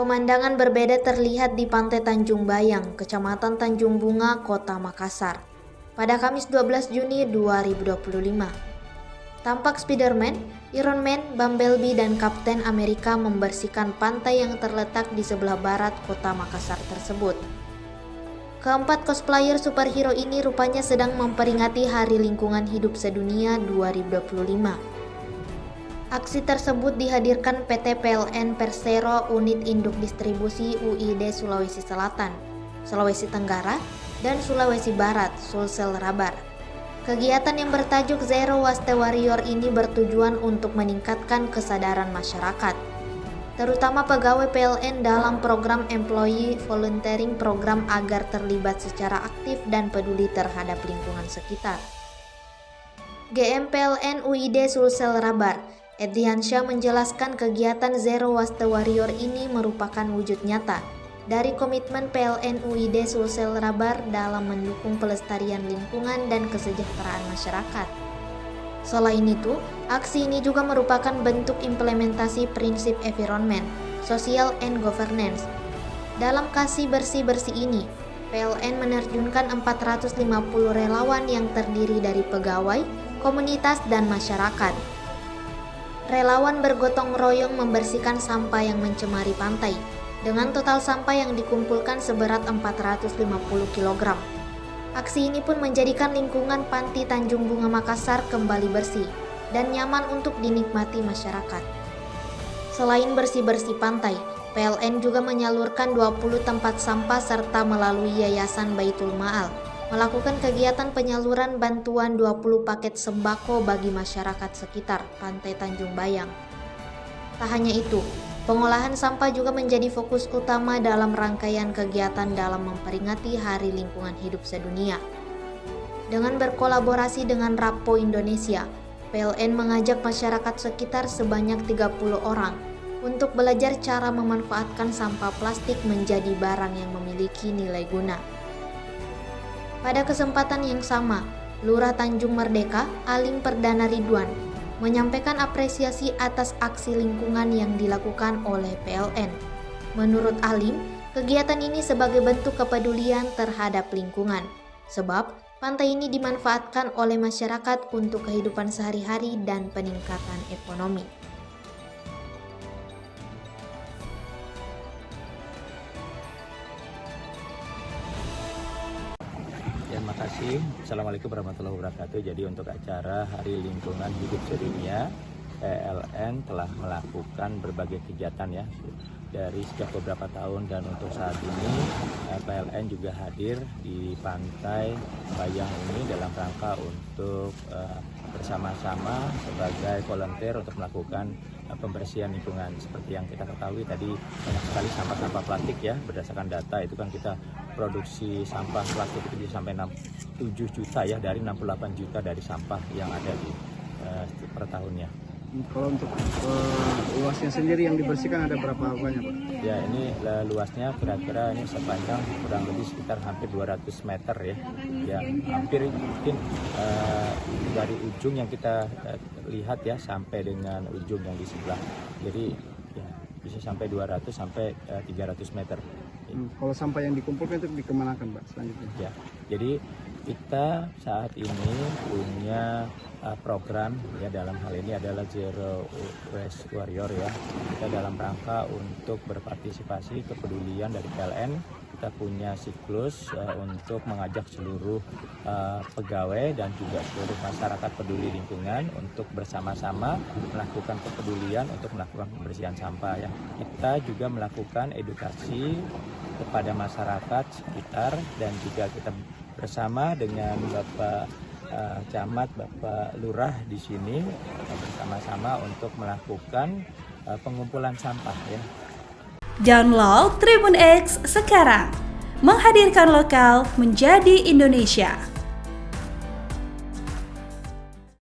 Pemandangan berbeda terlihat di Pantai Tanjung Bayang, Kecamatan Tanjung Bunga, Kota Makassar, pada Kamis 12 Juni 2025. Tampak Spider-Man, Iron Man, Bumblebee, dan Kapten Amerika membersihkan pantai yang terletak di sebelah barat Kota Makassar tersebut. Keempat cosplayer superhero ini rupanya sedang memperingati Hari Lingkungan Hidup Sedunia 2025. Aksi tersebut dihadirkan PT PLN Persero Unit Induk Distribusi UID Sulawesi Selatan, Sulawesi Tenggara, dan Sulawesi Barat Sulsel Rabar. Kegiatan yang bertajuk Zero Waste Warrior ini bertujuan untuk meningkatkan kesadaran masyarakat, terutama pegawai PLN dalam program Employee Volunteering Program agar terlibat secara aktif dan peduli terhadap lingkungan sekitar. GM PLN UID Sulsel Rabar, Eddiansyah menjelaskan kegiatan Zero Waste Warrior ini merupakan wujud nyata dari komitmen PLN UID Sulsel Rabar dalam mendukung pelestarian lingkungan dan kesejahteraan masyarakat. Selain itu, aksi ini juga merupakan bentuk implementasi prinsip environment, social and governance. Dalam kasih bersih-bersih ini, PLN menerjunkan 450 relawan yang terdiri dari pegawai, komunitas, dan masyarakat. Relawan bergotong royong membersihkan sampah yang mencemari pantai, dengan total sampah yang dikumpulkan seberat 450 kg. Aksi ini pun menjadikan lingkungan Panti Tanjung Bunga Makassar kembali bersih dan nyaman untuk dinikmati masyarakat. Selain bersih-bersih pantai, PLN juga menyalurkan 20 tempat sampah serta melalui Yayasan Baitul Ma'al melakukan kegiatan penyaluran bantuan 20 paket sembako bagi masyarakat sekitar Pantai Tanjung Bayang. Tak hanya itu, pengolahan sampah juga menjadi fokus utama dalam rangkaian kegiatan dalam memperingati Hari Lingkungan Hidup Sedunia. Dengan berkolaborasi dengan Rappo Indonesia, PLN mengajak masyarakat sekitar sebanyak 30 orang untuk belajar cara memanfaatkan sampah plastik menjadi barang yang memiliki nilai guna. Pada kesempatan yang sama, Lurah Tanjung Merdeka, Alim Perdana Ridwan, menyampaikan apresiasi atas aksi lingkungan yang dilakukan oleh PLN. Menurut Alim, kegiatan ini sebagai bentuk kepedulian terhadap lingkungan, sebab pantai ini dimanfaatkan oleh masyarakat untuk kehidupan sehari-hari dan peningkatan ekonomi. Terima kasih. Assalamualaikum warahmatullahi wabarakatuh. Jadi untuk acara Hari Lingkungan Hidup Sedunia, PLN telah melakukan berbagai kegiatan ya dari sejak beberapa tahun, dan untuk saat ini PLN juga hadir di Pantai Bayang ini dalam rangka untuk bersama-sama sebagai volunteer untuk melakukan pembersihan lingkungan. Seperti yang kita ketahui tadi, banyak sekali sampah-sampah plastik ya. Berdasarkan data itu kan kita produksi sampah plastik itu bisa sampai 7 juta ya, dari 68 juta dari sampah yang ada di per tahunnya. Kalau untuk luasnya sendiri yang dibersihkan ada berapa banyak, Pak? Ya, ini luasnya kira-kira ini sepanjang kurang lebih sekitar hampir 200 meter ya. Ya, hampir mungkin dari ujung yang kita lihat ya sampai dengan ujung yang di sebelah. Jadi ya, bisa sampai 200 sampai 300 meter. Kalau sampah yang dikumpulkan itu dikemanakan, Pak, selanjutnya? Ya, jadi kita saat ini punya program ya, dalam hal ini adalah Zero Waste Warrior ya. Kita dalam rangka untuk berpartisipasi kepedulian dari PLN. Kita punya siklus untuk mengajak seluruh pegawai dan juga seluruh masyarakat peduli lingkungan untuk bersama-sama melakukan kepedulian untuk melakukan pembersihan sampah ya. Kita juga melakukan edukasi kepada masyarakat sekitar, dan juga kita bersama dengan Bapak Camat, Bapak Lurah di sini bersama-sama untuk melakukan pengumpulan sampah ya. Download Tribun X sekarang, menghadirkan lokal menjadi Indonesia.